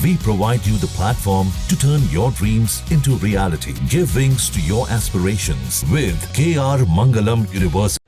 We provide you the platform to turn your dreams into reality. Give wings to your aspirations with KR Mangalam University.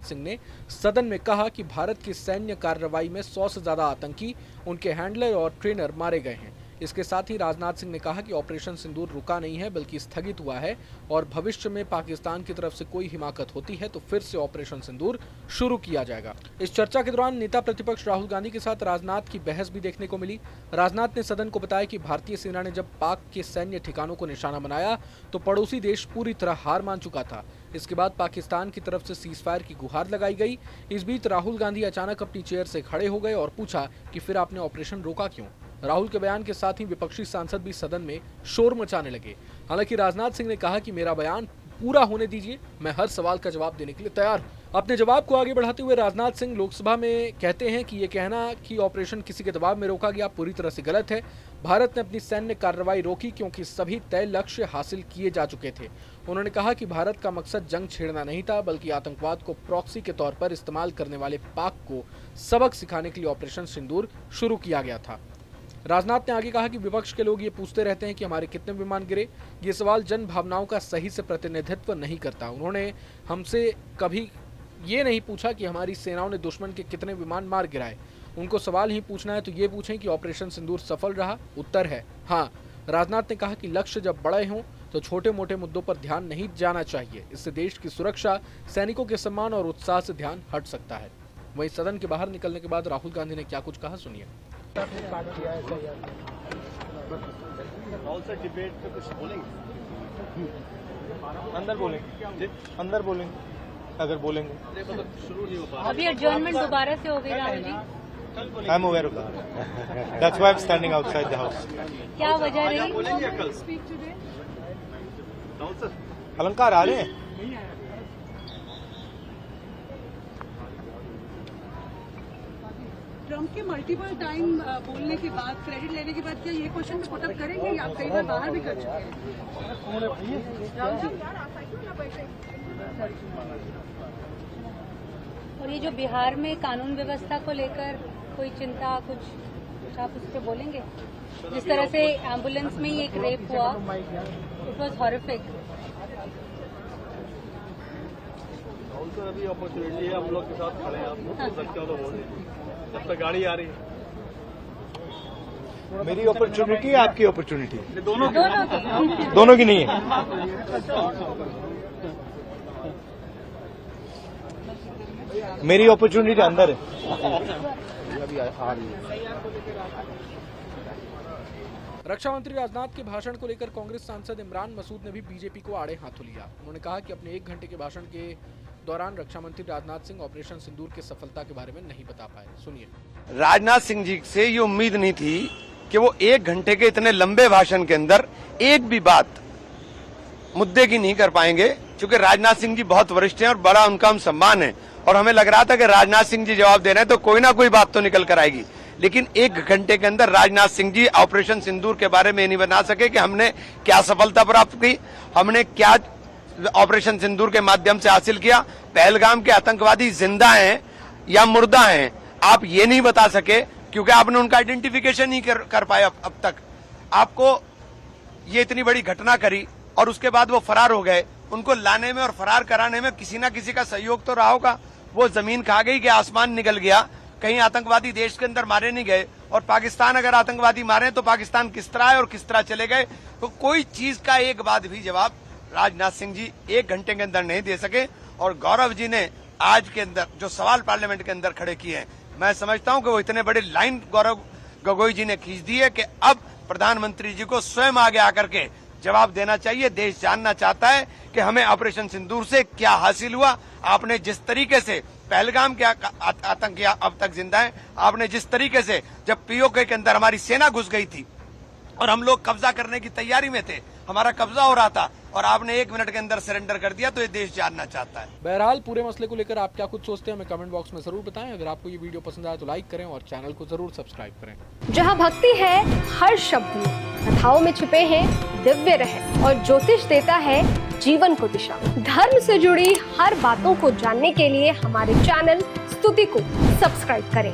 Singh ने सदन में कहा कि भारत की सैन्य कार्रवाई में 100 से ज्यादा आतंकी, उनके हैंडलर और ट्रेनर मारे गए हैं। इसके साथ ही राजनाथ सिंह ने कहा कि ऑपरेशन सिंदूर रुका नहीं है बल्कि स्थगित हुआ है और भविष्य में पाकिस्तान की तरफ से कोई हिमाकत होती है तो फिर से ऑपरेशन सिंदूर शुरू किया जाएगा। इस चर्चा के दौरान नेता प्रतिपक्ष राहुल गांधी के साथ राजनाथ की बहस भी देखने को मिली। राजनाथ ने सदन को बताया कि भारतीय सेना ने जब पाक के सैन्य ठिकानों को निशाना बनाया तो पड़ोसी देश पूरी तरह हार मान चुका था। इसके बाद पाकिस्तान की तरफ से सीज फायर की गुहार लगाई गई। इस बीच राहुल गांधी अचानक अपनी चेयर से खड़े हो गए और पूछा कि फिर आपने ऑपरेशन रोका क्यों। राहुल के बयान के साथ ही विपक्षी सांसद भी सदन में शोर मचाने लगे। हालांकि राजनाथ सिंह ने कहा कि मेरा बयान पूरा होने दीजिए, मैं हर सवाल का जवाब देने के लिए तैयार हूं। अपने जवाब को आगे बढ़ाते हुए राजनाथ सिंह लोकसभा में कहते हैं कि ये कहना कि ऑपरेशन किसी के दबाव में रोका गया पूरी तरह से गलत है। भारत ने अपनी सैन्य कार्रवाई रोकी क्योंकि सभी तय लक्ष्य हासिल किए जा चुके थे। उन्होंने कहा कि भारत का मकसद जंग छेड़ना नहीं था बल्कि आतंकवाद को प्रॉक्सी के तौर पर इस्तेमाल करने वाले पाक को सबक सिखाने के लिए ऑपरेशन सिंदूर शुरू किया गया था। राजनाथ ने आगे कहा कि विपक्ष के लोग ये पूछते रहते हैं कि हमारे कितने विमान गिरे। ये सवाल जन भावनाओं का सही से प्रतिनिधित्व नहीं करता। उन्होंने हमसे कभी ये नहीं पूछा कि हमारी सेनाओं ने दुश्मन के कितने विमान मार गिराए। उनको सवाल ही पूछना है तो ये पूछें कि ऑपरेशन सिंदूर सफल रहा। उत्तर है हाँ। राजनाथ ने कहा कि लक्ष्य जब बड़े हों तो छोटे मोटे मुद्दों पर ध्यान नहीं जाना चाहिए। इससे देश की सुरक्षा, सैनिकों के सम्मान और उत्साह से ध्यान हट सकता है। वहीं सदन के बाहर निकलने के बाद राहुल गांधी ने क्या कुछ कहा, सुनिए। डिबेट पे कुछ बोलेंगे? अंदर बोलेंगे, अंदर बोलेंगे अगर बोलेंगे। शुरू नहीं हो पा रहा अभी एडजर्नमेंट दोबारा से हो गई Rahul ji. I am aware of that, that's why I am standing outside the house. क्या वजह रही? अलंकार आ रहे हैं? ट्रम्प के मल्टीपल टाइम बोलने के बाद, क्रेडिट लेने के बाद क्या ये क्वेश्चन में पुट अप करेंगे या आप कई बार बाहर भी कर चुके हैं? और ये जो बिहार में कानून व्यवस्था को लेकर कोई चिंता, कुछ आप उस पर बोलेंगे? जिस तरह से एम्बुलेंस में ही एक रेप हुआ, इट वॉज हॉरिफिक। सर अभी अपॉर्चुनिटी है, हम लोग के साथ खड़े हैं, आप बोल सकते हो तो बोल दीजिए जब तक गाड़ी आ रही है। मेरी अपॉर्चुनिटी है, आपकी अपॉर्चुनिटी? दोनों की नहीं है। मेरी अपॉर्चुनिटी अंदर है। अभी आ रही है। रक्षा मंत्री राजनाथ के भाषण को लेकर कांग्रेस सांसद इमरान मसूद ने भी बीजेपी को आड़े हाथों लिया। उन्होंने कहा कि अपने 1 घंटे के भाषण के दौरान रक्षा मंत्री राजनाथ सिंह ऑपरेशन सिंदूर की सफलता के बारे में नहीं बता पाए। सुनिए। राजनाथ सिंह जी से ये उम्मीद नहीं थी कि वो 1 घंटे के इतने लंबे भाषण के अंदर एक भी बात मुद्दे की नहीं कर पाएंगे, क्योंकि राजनाथ सिंह जी बहुत वरिष्ठ हैं और बड़ा उनका हम सम्मान है। और हमें लग रहा था कि राजनाथ सिंह जी जवाब दे रहे हैं तो कोई ना कोई बात तो निकल कर आएगी, लेकिन 1 घंटे के अंदर राजनाथ सिंह जी ऑपरेशन सिंदूर के बारे में नहीं बता सके कि हमने क्या सफलता प्राप्त की, हमने क्या ऑपरेशन सिंदूर के माध्यम से हासिल किया। पहलगाम के आतंकवादी जिंदा हैं या मुर्दा हैं, आप ये नहीं बता सके क्योंकि आपने उनका आइडेंटिफिकेशन नहीं कर पाए अब तक। आपको ये इतनी बड़ी घटना करी और उसके बाद वो फरार हो गए। उनको लाने में और फरार कराने में किसी ना किसी का सहयोग तो रहा होगा। वो जमीन खा गई कि आसमान निकल गया, कहीं आतंकवादी देश के अंदर मारे नहीं गए। और पाकिस्तान अगर आतंकवादी मारे तो पाकिस्तान किस तरह है और किस तरह चले गए, तो कोई चीज का एक बात भी जवाब राजनाथ सिंह जी 1 घंटे के अंदर नहीं दे सके। और गौरव जी ने आज के अंदर जो सवाल पार्लियामेंट के अंदर खड़े किए हैं, मैं समझता हूं कि वो इतने बड़े लाइन गौरव गोगोई जी ने खींच दी है कि अब प्रधानमंत्री जी को स्वयं आगे आकर के जवाब देना चाहिए। देश जानना चाहता है कि हमें ऑपरेशन सिंदूर से क्या हासिल हुआ। आपने जिस तरीके से पहलगाम के आतंकी अब तक जिंदा है, आपने जिस तरीके से जब पीओके के अंदर हमारी सेना घुस गई थी और हम लोग कब्जा करने की तैयारी में थे, हमारा कब्जा हो रहा था और आपने 1 मिनट के अंदर सरेंडर कर दिया, तो ये देश जानना चाहता है। बहरहाल पूरे मसले को लेकर आप क्या कुछ सोचते हैं हमें कमेंट बॉक्स में जरूर बताएं। अगर आपको ये वीडियो पसंद आए तो लाइक करें और चैनल को जरूर सब्सक्राइब करें। जहां भक्ति है हर शब्द में, कथाओं में छिपे हैं दिव्य रहस्य और ज्योतिष देता है जीवन को दिशा। धर्म से जुड़ी हर बातों को जानने के लिए हमारे चैनल स्तुति को सब्सक्राइब करें।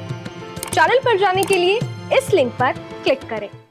चैनल पर जाने के लिए इस लिंक पर क्लिक करें।